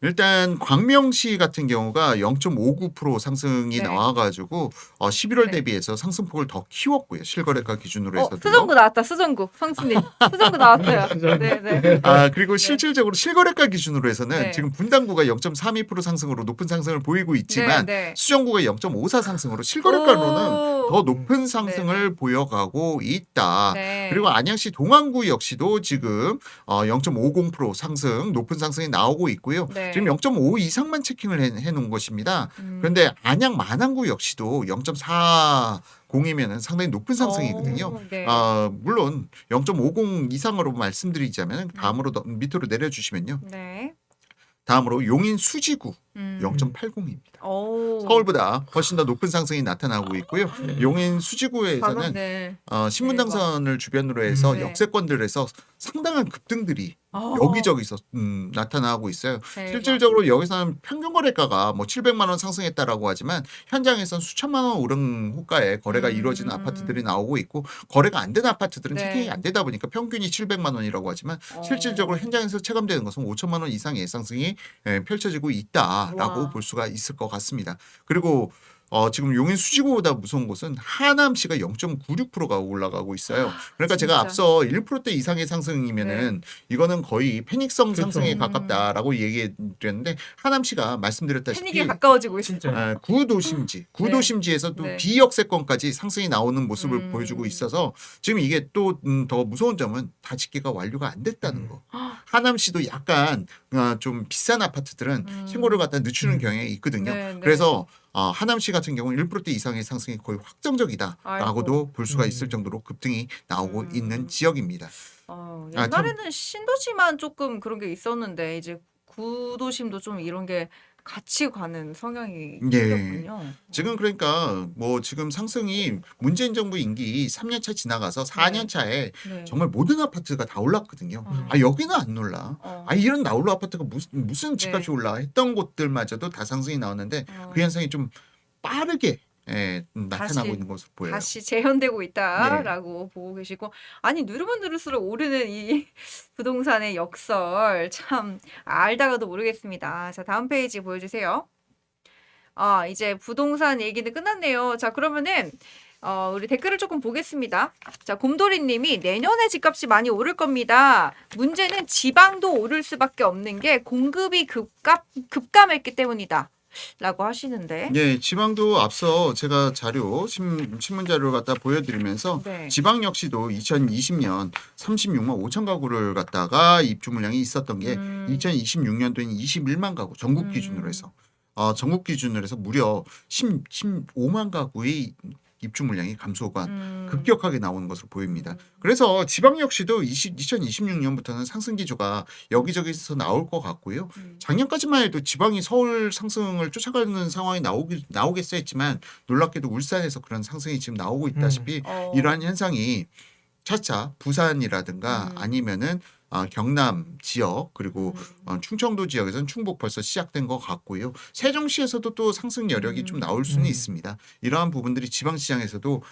일단 광명시 같은 경우가 0.59% 상승이 네. 나와가지고 11월 네. 대비해서 상승폭을 더 키웠고요. 실거래가 기준으로 해서도. 수정구 나왔다. 수정구. 성수님. 수정구 나왔어요. 네, 네. 그리고 실질적으로 실거래가 기준으로 해서는 네. 지금 분당구가 0.32% 상승으로 높은 상승을 보이고 있지만 네, 네. 수정구가 0.54 상승으로 실거래가로는 오. 더 높은 상승을 보여가고 있다. 네. 그리고 안양시 동안구 역시도 지금 0.50% 상승, 높은 상승이 나오고 있고요. 네. 지금 0.5 이상만 체킹을 해놓은 것입니다. 그런데 안양 만안구 역시도 0.40이면은 상당히 높은 상승이거든요. 오, 네. 물론 0.50 이상으로 말씀드리자면 다음으로 밑으로 내려주시면요. 네. 다음으로 용인 수지구 음. 0.80입니다. 오. 서울보다 훨씬 더 높은 상승이 나타나고 있고요. 용인 수지구에서는 네. 신분당선을 주변으로 해서 네. 역세권들에서 상당한 급등들이 어. 여기저기서 나타나고 있어요. 대박. 실질적으로 여기서는 평균 거래가가 뭐 700만 원 상승했다라고 하지만 현장에선 수천만 원 오른 호가에 거래가 이루어지는 아파트들이 나오고 있고 거래가 안 되는 아파트들은 네. 체킹이 안 되다 보니까 평균이 700만 원이라고 하지만 실질적으로 현장에서 체감되는 것은 5천만 원 이상의 상승이 펼쳐지고 있다라고 우와. 볼 수가 있을 것 같습니다. 그리고 지금 용인 수지구보다 무서운 곳은 하남시가 0.96%가 올라가고 있어요. 그러니까 제가 진짜. 앞서 1%대 이상의 상승이면은 이거는 거의 패닉성 그렇죠. 상승에 가깝다라고 얘기했는데 하남시가 말씀드렸다시피 패닉에 가까워지고 있어요. 진짜. 구도심지에서 또 네. 비역세권까지 상승이 나오는 모습을 음. 보여주고 있어서 지금 이게 또 더 무서운 점은 다 집계가 완료가 안 됐다는 거. 하남시도 약간 좀 비싼 아파트들은 신고를 갖다 늦추는 경향이 있거든요. 네, 네. 그래서 하남시 같은 경우는 1%대 이상의 상승이 거의 확정적이다라고도 볼 수가 있을 정도로 급등이 나오고 있는 지역입니다. 옛날에는 신도시만 조금 그런 게 있었는데 이제 구도심도 좀 이런 게 같이 가는 성향이 예. 생겼군요. 지금 그러니까 뭐 지금 상승이 문재인 정부 임기 3년 차 지나가서 4년 차에 네. 정말 모든 아파트가 다 올랐거든요. 여기는 안 올라. 이런 나홀로 아파트가 무슨 집값이 네. 올라 했던 곳들마저도 다 상승이 나왔는데 그 현상이 좀 빠르게 나타나고 다시- 있는 것으로 보여요. 다시 재현되고 있다라고 보고 계시고 아니 누르면 누를수록 오르는 이 부동산의 역설 참 알다가도 모르겠습니다. 자 다음 페이지 보여주세요. 이제 부동산 얘기는 끝났네요. 자 그러면은 우리 댓글을 조금 보겠습니다. 자 곰돌이님이 내년에 집값이 많이 오를 겁니다. 문제는 지방도 오를 수밖에 없는 게 공급이 급감했기 때문이다. 라고 하시는데 예, 지방도 앞서 제가 신문 자료를 갖다 보여드리면서 네. 지방 역시도 2020년 36만 5천 가구를 갖다가 입주 물량이 있었던 게 2026년도에는 21만 가구 전국 기준으로 해서 전국 기준으로 해서 무려 15만 가구의 입주 물량이 감소가 급격하게 나오는 것으로 보입니다. 그래서 지방 역시도 2026년부터는 상승 기조가 여기저기서 나올 것 같고요. 작년까지만 해도 지방이 서울 상승을 쫓아가는 상황이 나오겠어 했지만 놀랍게도 울산에서 그런 상승이 지금 나오고 있다시피 이러한 현상이 차차 부산이라든가 아니면은 경남 지역 그리고 충청도 지역에서는 충북 벌써 시작된 것 같고요. 세종시에서도 또 상승 여력이 좀 나올 수는 있습니다. 이러한 부분들이 지방시장에서도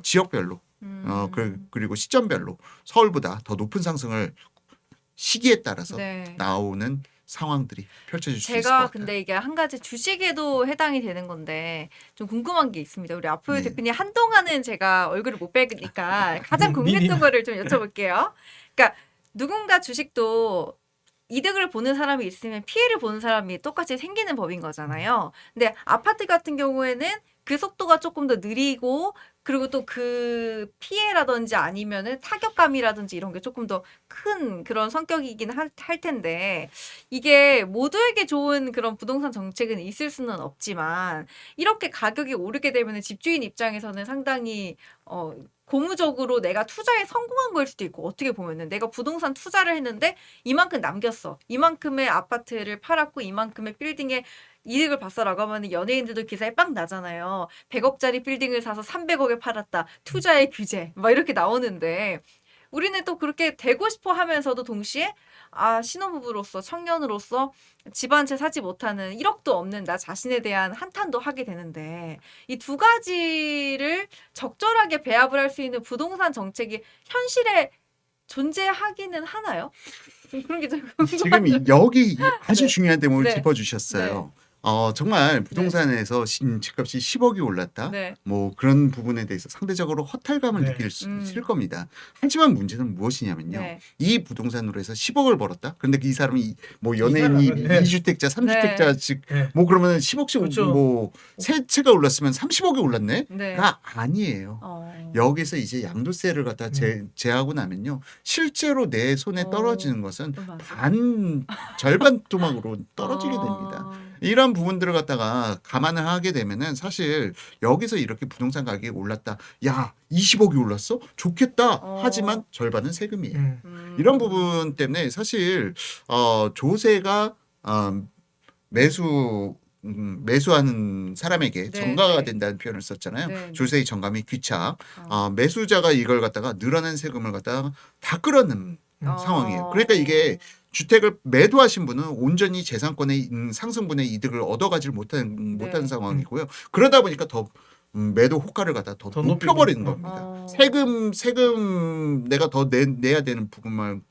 지역별로 그리고 시점별로 서울보다 더 높은 상승을 시기에 따라서 네. 나오는 상황들이 펼쳐질 수 있을 것 제가 같아요. 근데 이게 한 가지 주식에도 해당이 되는 건데 좀 궁금한 게 있습니다. 우리 앞으로 네. 대표님 한동안은 제가 얼굴을 못 뵈니까 가장 미리. 궁금했던 거를 좀 여쭤볼게요. 그러니까 누군가 주식도 이득을 보는 사람이 있으면 피해를 보는 사람이 똑같이 생기는 법인 거잖아요. 근데 아파트 같은 경우에는 그 속도가 조금 더 느리고 그리고 또 그 피해라든지 아니면은 타격감이라든지 이런 게 조금 더 큰 그런 성격이긴 할 텐데 이게 모두에게 좋은 그런 부동산 정책은 있을 수는 없지만 이렇게 가격이 오르게 되면 집주인 입장에서는 상당히 고무적으로 내가 투자에 성공한 걸 수도 있고 어떻게 보면은 내가 부동산 투자를 했는데 이만큼 남겼어. 이만큼의 아파트를 팔았고 이만큼의 빌딩에 이득을 봤어라고 하면 연예인들도 기사에 빵 나잖아요. 100억짜리 빌딩을 사서 300억에 팔았다. 투자의 규제. 막 이렇게 나오는데 우리는 또 그렇게 되고 싶어 하면서도 동시에 신혼부부로서 청년으로서 집 한 채 사지 못하는 1억도 없는 나 자신에 대한 한탄도 하게 되는데 이 두 가지를 적절하게 배합을 할 수 있는 부동산 정책이 현실에 존재하기는 하나요? 그런 게 좀 지금 궁금한데. 여기 아주 네. 중요한 대목을 네. 짚어주셨어요. 정말 부동산에서 집값이 10억이 올랐다. 네. 뭐 그런 부분에 대해서 상대적으로 허탈감을 네. 느낄 수 음. 있을 겁니다. 하지만 문제는 무엇이냐면요. 네. 이 부동산으로 해서 10억을 벌었다. 그런데 이 사람이 뭐 이 연예인이 사람은, 네. 2주택자, 3주택자씩 네. 뭐 그러면 10억씩 그렇죠. 뭐 세 채가 올랐으면 30억이 올랐네? 네. 가 아니에요. 여기서 이제 양도세를 갖다 제하고 나면요. 실제로 내 손에 떨어지는 것은 절반 토막으로 떨어지게 됩니다. 이런 부분들을 갖다가 감안을 하게 되면은 사실 여기서 이렇게 부동산 가격이 올랐다. 야, 20억이 올랐어? 좋겠다. 하지만 절반은 세금이에요. 이런 부분 때문에 사실 조세가 매수하는 사람에게 네, 정가가 네. 된다는 표현을 썼잖아요. 네. 조세의 정감이 귀착. 매수자가 이걸 갖다가 늘어난 세금을 갖다가 다 끌어넣는 상황이에요. 그러니까 이게 주택을 매도하신 분은 온전히 재산권의 상승분의 이득을 얻어가지 못하는 상황이고요. 그러다 보니까 더 매도 호가를 갖다 더 높여버리는 높이고. 겁니다. 세금 내가 더 내야 되는 부분만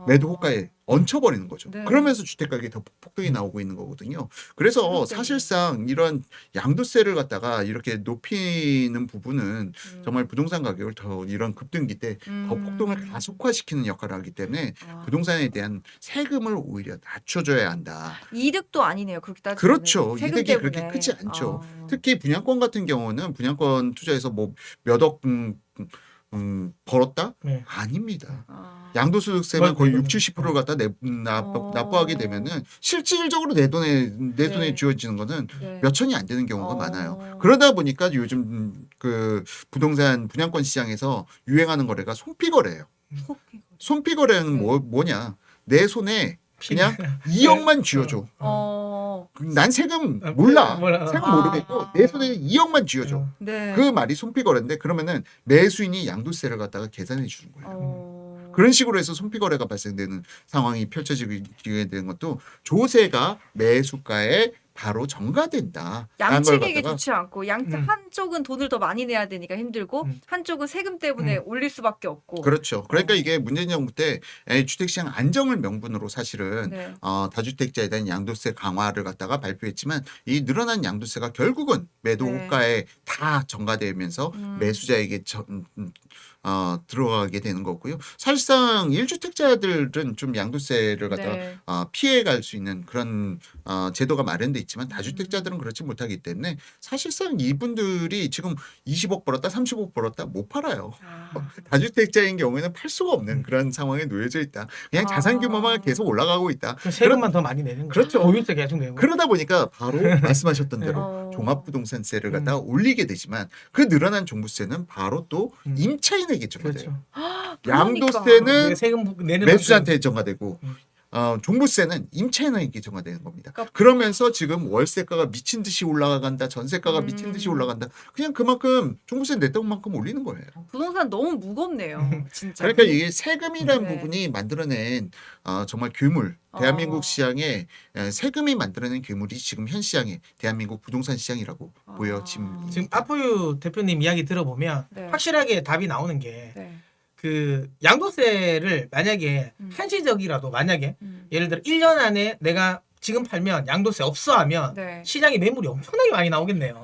매도 호가에 얹혀버리는 거죠. 네. 그러면서 주택 가격이 더 폭등이 나오고 있는 거거든요. 그래서 그렇죠. 사실상 이런 양도세를 갖다가 이렇게 높이는 부분은 정말 부동산 가격을 더 이런 급등기 때 더 폭등을 가속화시키는 역할을 하기 때문에 부동산에 대한 세금을 오히려 낮춰줘야 한다. 이득도 아니네요. 그렇게 따지면. 그렇죠. 이득이 그렇게 크지 않죠. 특히 분양권 같은 경우는 분양권 투자해서 뭐 몇 억 벌었다? 네. 아닙니다. 양도소득세만 거의 60-70%를 갖다 납부하게 되면은 실질적으로 내 손에 네. 쥐어지는 거는 네. 몇 천이 안 되는 경우가 많아요. 그러다 보니까 요즘 그 부동산 분양권 시장에서 유행하는 거래가 손피거래예요. 손피거래는 뭐냐? 내 손에 그냥 2억만 쥐어줘. 난 세금 몰라. 세금 모르겠고 내 손에 2억만 쥐어줘. 네. 그 말이 손피거래인데 그러면은 매수인이 양도세를 갖다가 계산해 주는 거예요. 그런 식으로 해서 손피거래가 발생되는 상황이 펼쳐지게 되는 것도 조세가 매수가에 바로 전가된다. 양측에게 좋지 않고 한쪽은 돈을 더 많이 내야 되니까 힘들고 한쪽은 세금 때문에 올릴 수밖에 없고. 그렇죠. 그러니까 이게 문재인 정부 때 주택시장 안정을 명분으로 사실은 네. 다주택자에 대한 양도세 강화를 갖다가 발표했지만 이 늘어난 양도세가 결국은 매도 네. 호가에 다 전가되면서 매수자에게 들어가게 되는 거고요. 사실상 1주택자들은 좀 양도세를 갖다가 네. 피해갈 수 있는 그런 제도가 마련돼 있지만 다주택자들은 그렇지 못하기 때문에 사실상 이분들이 지금 20억 벌었다 30억 벌었다 못 팔아요. 다주택자인 경우에는 팔 수가 없는 그런 상황에 놓여져 있다. 그냥 자산 규모만 계속 올라가고 있다. 세금만 더 많이 내는 거죠. 그렇죠. 보유세 계속 내고. 그러다 보니까 바로 말씀하셨던 대로 어. 종합부동산세를 갖다가 올리게 되지만 그 늘어난 종부세는 바로 또 임차인에게 전가돼요. 그렇죠. 양도세는 세금 내는 매수자한테 전가되고 종부세는 임차인에게 전가되는 겁니다. 그러면서 지금 월세가가 미친 듯이 올라간다, 전세가가 미친 듯이 올라간다. 그냥 그만큼 종부세 냈던 만큼 올리는 거예요. 부동산 너무 무겁네요. 진짜. 그러니까 이게 세금이라는 네. 부분이 만들어낸 정말 괴물, 대한민국 시장에 세금이 만들어낸 괴물이 지금 현 시장에 대한민국 부동산 시장이라고 보여집니다. 지금 아포유 대표님 이야기 들어보면 네. 확실하게 답이 나오는 게 네. 그 양도세를 만약에 한시적이라도 만약에 음. 예를 들어 1년 안에 내가 지금 팔면 양도세 없어 하면 네. 시장에 매물이 엄청나게 많이 나오겠네요.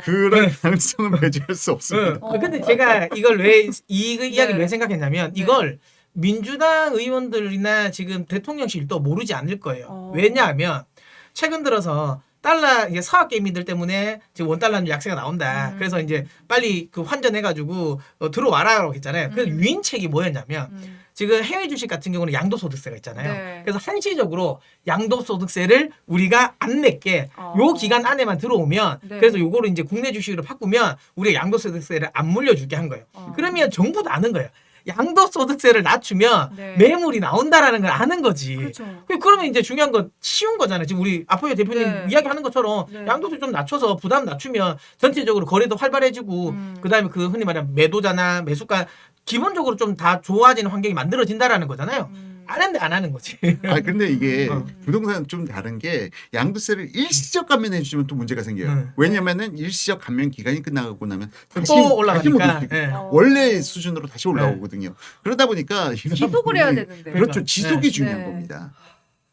그런 가능성은 배제할 수 없습니다. 근데 제가 이걸 이 이야기를 네. 왜 생각했냐면 네. 이걸 민주당 의원들이나 지금 대통령실도 모르지 않을 거예요. 왜냐하면 최근 들어서 달러 이게 서학개미들 때문에 지금 원달러 약세가 나온다. 음. 그래서 이제 빨리 그 환전해가지고 들어와라라고 했잖아요. 그래서 유인책이 뭐였냐면 지금 해외 주식 같은 경우는 양도소득세가 있잖아요. 네. 그래서 한시적으로 양도소득세를 우리가 안 냈게 요 기간 안에만 들어오면 네. 그래서 요거를 이제 국내 주식으로 바꾸면 우리가 양도소득세를 안 물려주게 한 거예요. 그러면 정부도 아는 거예요. 양도소득세를 낮추면 네. 매물이 나온다라는 걸 아는 거지. 그렇죠. 그러면 이제 중요한 건 쉬운 거잖아요. 지금 우리 아포요 대표님 네. 이야기하는 것처럼 네. 양도세 좀 낮춰서 부담 낮추면 전체적으로 거래도 활발해지고 그다음에 그 흔히 말하는 매도자나 매수가 기본적으로 좀 다 좋아지는 환경이 만들어진다라는 거잖아요. 안 하는데 안 하는 거지. 아 근데 이게 어. 부동산은 좀 다른 게 양도세를 일시적 감면해 주시면 또 문제가 생겨요. 왜냐면은 일시적 감면 기간이 끝나고 나면 다시 또 올라가니까. 못 올리고 예. 원래 수준으로 다시 올라오거든요. 그러다 보니까 이런 지속을 해야 부분이 되는데. 그렇죠. 그러니까. 지속이 네. 중요한 네. 겁니다.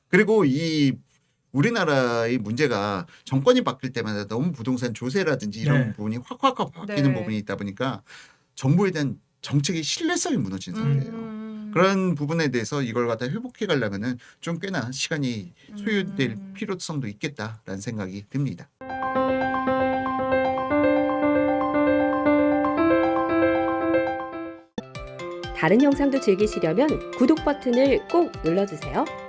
그리고 이 우리나라의 문제가 정권이 바뀔 때마다 너무 부동산 조세라든지 이런 네. 부분이 확 바뀌는 네. 부분이 있다 보니까 정부에 대한 정책의 신뢰성이 무너진 상태예요. 그런 부분에 대해서 이걸 갖다 회복해 가려면은 좀 꽤나 시간이 소요될 필요성도 있겠다라는 생각이 듭니다. 다른 영상도 즐기시려면 구독 버튼을 꼭 눌러주세요.